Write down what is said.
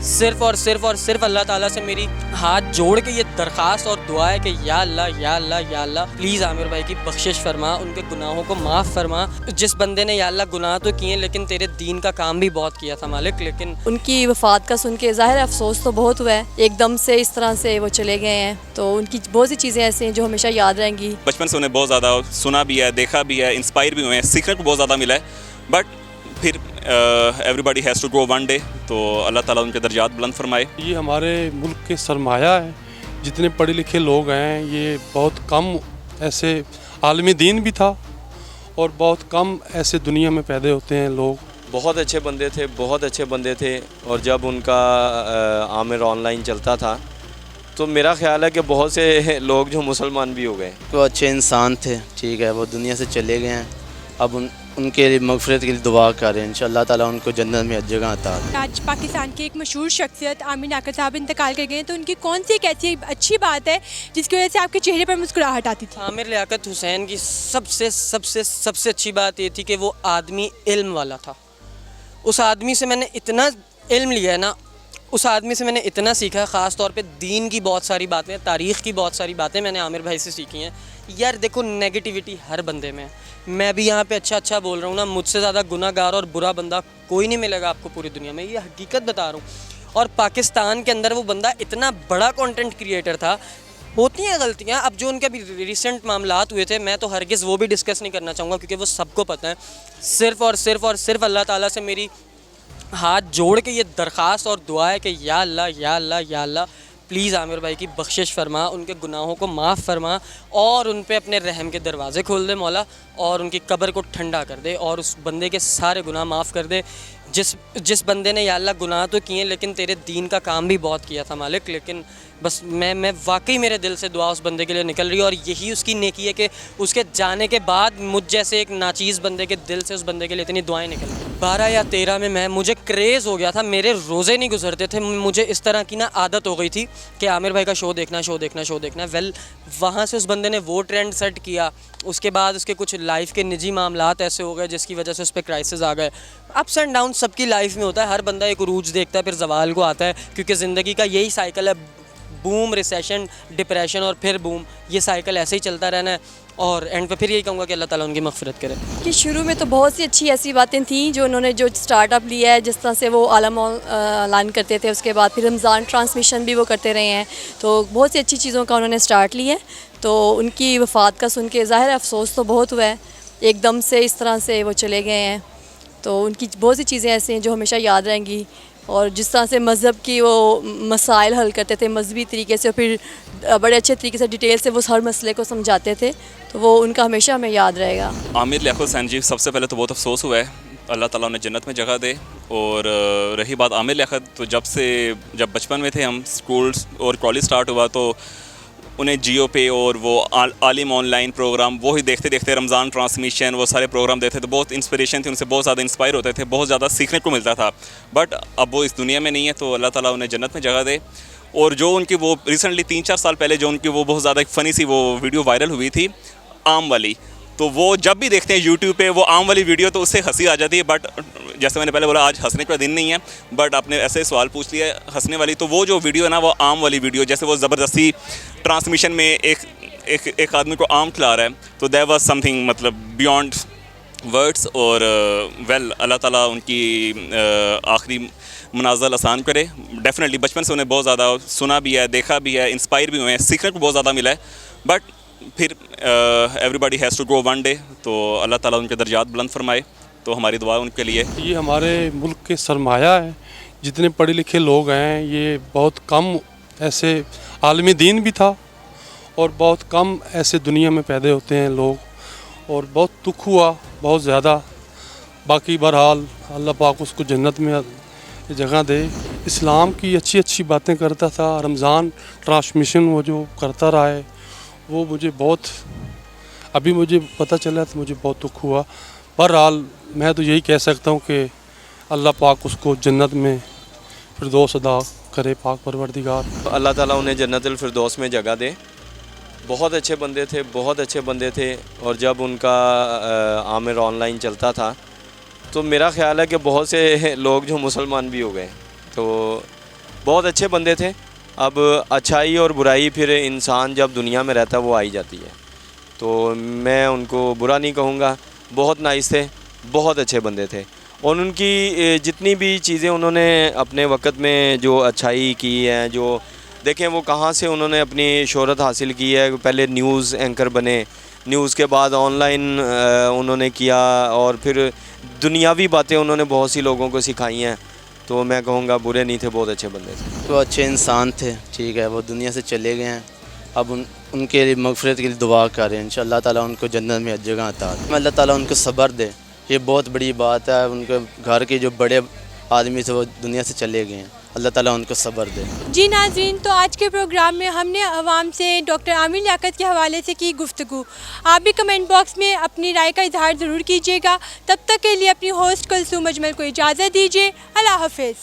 सिर्फ़ और सिर्फ अल्लाह ताला से मेरी हाथ जोड़ के ये दरख्वास्त और दुआ है कि या अल्लाह या अल्लाह या अल्लाह प्लीज़ आमिर भाई की बख्शिश फरमा, उनके गुनाहों को माफ़ फरमा। जिस बंदे ने या अल्लाह गुनाह तो किए लेकिन तेरे दीन का काम भी बहुत किया था मालिक, लेकिन उनकी वफ़ात का सुन के ज़ाहिर अफसोस तो बहुत हुआ है, एकदम से इस तरह से वो चले गए हैं, तो उनकी बहुत सी चीज़ें ऐसी हैं जो हमेशा याद रहेंगी। बचपन से उन्हें बहुत ज़्यादा सुना भी है, देखा भी है, इंस्पायर भी हुए हैं, सीखने को बहुत ज़्यादा मिला है। बट फिर everybody has to grow one day, तो अल्लाह ताला उनके दर्जात बुलंद फरमाए। ये हमारे मुल्क के सरमाया है, जितने पढ़े लिखे लोग हैं ये बहुत कम ऐसे आलमी दीन भी था और बहुत कम ऐसे दुनिया में पैदा होते हैं लोग। बहुत अच्छे बंदे थे, बहुत अच्छे बंदे थे। और जब उनका आमिर ऑनलाइन चलता था तो मेरा ख्याल है कि बहुत से लोग जो मुसलमान भी हो गए। तो अच्छे इंसान थे, ठीक है, वो दुनिया से चले गए हैं। अब उनके लिए मगफिरत के लिए दुआ करें, इंशाअल्लाह ताला उनको जन्नत में जगह अता। आज पाकिस्तान के एक मशहूर शख्सियत आमिर नाकर साहब इंतकाल कर गए, तो उनकी कौन सी एक ऐसी अच्छी बात है जिसकी वजह से आपके चेहरे पर मुस्कुराहट आती थी? आमिर लियाकत हुसैन की सबसे सबसे सबसे अच्छी बात ये थी कि वो आदमी इल्म वाला था। उस आदमी से मैंने इतना इल्म लिया है ना, उस आदमी से मैंने इतना सीखा है, ख़ास तौर पे दीन की बहुत सारी बातें, तारीख़ की बहुत सारी बातें मैंने आमिर भाई से सीखी हैं। यार देखो, नेगेटिविटी हर बंदे में है। मैं भी यहाँ पे अच्छा बोल रहा हूँ ना, मुझसे ज़्यादा गुनाहगार और बुरा बंदा कोई नहीं मिलेगा आपको पूरी दुनिया में, ये हकीकत बता रहा हूँ। और पाकिस्तान के अंदर वो बंदा इतना बड़ा कंटेंट क्रिएटर था। होती हैं गलतियाँ, अब जो उनके अभी रिसेंट मामलात हुए थे, मैं तो हरगिज़ वो भी डिस्कस नहीं करना चाहूँगा क्योंकि वो सबको पता है। सिर्फ़ और सिर्फ अल्लाह ताला से मेरी हाथ जोड़ के ये दरख्वास्त और दुआ है कि या अल्लाह या अल्लाह या अल्लाह प्लीज़ आमिर भाई की बख्शिश फरमा, उनके गुनाहों को माफ़ फरमा और उन पे अपने रहम के दरवाज़े खोल दे मौला, और उनकी कब्र को ठंडा कर दे और उस बंदे के सारे गुनाह माफ़ कर दे। जिस बंदे ने या अल्लाह गुनाह तो किए लेकिन तेरे दीन का काम भी बहुत किया था मालिक, लेकिन बस मैं वाकई मेरे दिल से दुआ उस बंदे के लिए निकल रही है। और यही उसकी नेकी है कि उसके जाने के बाद मुझ जैसे एक नाचीज़ बंदे के दिल से उस बंदे के लिए इतनी दुआएं निकल रही। 12 या 13 में मुझे क्रेज़ हो गया था, मेरे रोज़े नहीं गुजरते थे, मुझे इस तरह की ना आदत हो गई थी कि आमिर भाई का शो देखना। वेल, वहाँ से उस बंदे ने वो ट्रेंड सेट किया। उसके बाद उसके कुछ लाइफ के निजी मामलात ऐसे हो गए जिसकी वजह से उस पर क्राइसिस आ गए। अप्स एंड डाउन सबकी लाइफ में होता है, हर बंदा एक उरूज देखता है फिर ज़वाल को आता है, क्योंकि ज़िंदगी का यही साइकिल है, बूम, रिसेशन, डिप्रेशन और फिर बूम। ये साइकिल ऐसे ही चलता रहना है और एंड पे फिर यही कहूँगा कि अल्लाह ताला उनकी मग़फ़िरत करे। कि शुरू में तो बहुत सी अच्छी ऐसी बातें थी जो उन्होंने जो स्टार्टअप लिया है, जिस तरह से वो आलम ऐलान करते थे, उसके बाद फिर रमज़ान ट्रांसमिशन भी वो करते रहे हैं, तो बहुत सी अच्छी चीज़ों का उन्होंने स्टार्ट लिया है। तो उनकी वफ़ात का सुन के ज़ाहिर अफसोस तो बहुत हुआ है, एकदम से इस तरह से वो चले गए हैं, तो उनकी बहुत सी चीज़ें ऐसी हैं जो हमेशा याद रहेंगी। और जिस तरह से मज़हब की वो मसाइल हल करते थे मजहबी तरीके से, फिर बड़े अच्छे तरीके से डिटेल से वो हर मसले को समझाते थे, तो वो उनका हमेशा हमें याद रहेगा। आमिर लियाकत हुसैन जी, सबसे पहले तो बहुत अफसोस हुआ है, अल्लाह ताला उन्हें जन्नत में जगह दे। और रही बात आमिर लियाकत, तो जब बचपन में थे हम, स्कूल और कॉलेज स्टार्ट हुआ तो उन्हें जियो पे और वो आलिम ऑनलाइन प्रोग्राम वो ही देखते देखते, रमज़ान ट्रांसमिशन, वो सारे प्रोग्राम देखते तो बहुत इंस्पिरेशन थी, उनसे बहुत ज़्यादा इंस्पायर होते थे, बहुत ज़्यादा सीखने को मिलता था। बट अब वो इस दुनिया में नहीं है, तो अल्लाह ताला उन्हें जन्नत में जगह दे। और जो उनकी वो रिसेंटली 3-4 साल पहले जो उनकी वो बहुत ज़्यादा एक फ़नी सी वो वीडियो वायरल हुई थी, आम वाली, तो वो जब भी देखते हैं यूट्यूब पे वो आम वाली वीडियो तो उससे हंसी आ जाती है। बट जैसे मैंने पहले बोला, आज हंसने का दिन नहीं है, बट आपने ऐसे सवाल पूछ लिया हंसने वाली, तो वो जो वीडियो है ना, वो आम वाली वीडियो, जैसे वो ज़बरदस्ती ट्रांसमिशन में एक आदमी को आम खिला रहा है, तो देयर वाज समथिंग मतलब बियॉन्ड वर्ड्स। और वेल, अल्लाह ताला उनकी आखिरी मनाज़िल आसान करे। डेफिनेटली बचपन से उन्हें बहुत ज़्यादा सुना भी है, देखा भी है, इंस्पायर भी हुए हैं, सीखने को बहुत ज़्यादा मिला है। बट फिर everybody has to grow one day, तो अल्लाह ताला उनके दर्जात बुलंद फरमाए, तो हमारी दुआ उनके लिए। ये हमारे मुल्क के सरमाया है, जितने पढ़े लिखे लोग हैं ये बहुत कम ऐसे आलमी दीन भी था और बहुत कम ऐसे दुनिया में पैदा होते हैं लोग, और बहुत दुख हुआ बहुत ज़्यादा। बाकी बहरहाल अल्लाह पाक उसको जन्नत में जगह दे। इस्लाम की अच्छी बातें करता था, रमज़ान ट्रांसमिशन वो जो करता रहा है, वो मुझे बहुत, अभी मुझे पता चला तो मुझे बहुत दुख हुआ। बहरहाल मैं तो यही कह सकता हूँ कि अल्लाह पाक उसको जन्नत में फिरदौस अदा करे, पाक परवरदिगार। अल्लाह ताला उन्हें जन्नतुल फिरदौस में जगह दे। बहुत अच्छे बंदे थे, बहुत अच्छे बंदे थे। और जब उनका आमिर ऑनलाइन चलता था तो मेरा ख़्याल है कि बहुत से लोग जो मुसलमान भी हो गए, तो बहुत अच्छे बंदे थे। अब अच्छाई और बुराई फिर इंसान जब दुनिया में रहता है वो आई जाती है, तो मैं उनको बुरा नहीं कहूँगा, बहुत नाइस थे, बहुत अच्छे बंदे थे। और उनकी जितनी भी चीज़ें उन्होंने अपने वक्त में जो अच्छाई की है, जो देखें वो कहाँ से उन्होंने अपनी शोहरत हासिल की है। पहले न्यूज़ एंकर बने, न्यूज़ के बाद ऑनलाइन उन्होंने किया, और फिर दुनियावी बातें उन्होंने बहुत सी लोगों को सिखाई हैं। तो मैं कहूँगा बुरे नहीं थे, बहुत अच्छे बंदे थे। वो अच्छे इंसान थे, ठीक है, वो दुनिया से चले गए हैं। अब उनके लिए मगफिरत के लिए दुआ कर रहे हैं, इंशाअल्लाह ताला उनको जन्नत में जगह अता करें। अल्लाह ताला उनको सब्र दे, ये बहुत बड़ी बात है। उनके घर के जो बड़े आदमी थे वो दुनिया से चले गए हैं, अल्लाह ताला उनको सब्र दे। जी नाज़रीन, तो आज के प्रोग्राम में हमने आवाम से डॉक्टर आमिर लियाकत के हवाले से की गुफ्तगू। आप भी कमेंट बॉक्स में अपनी राय का इजहार ज़रूर कीजिएगा। तब तक के लिए अपनी होस्ट कुलसूम अजमल को इजाज़त दीजिए। अल्लाह हाफ़िज़।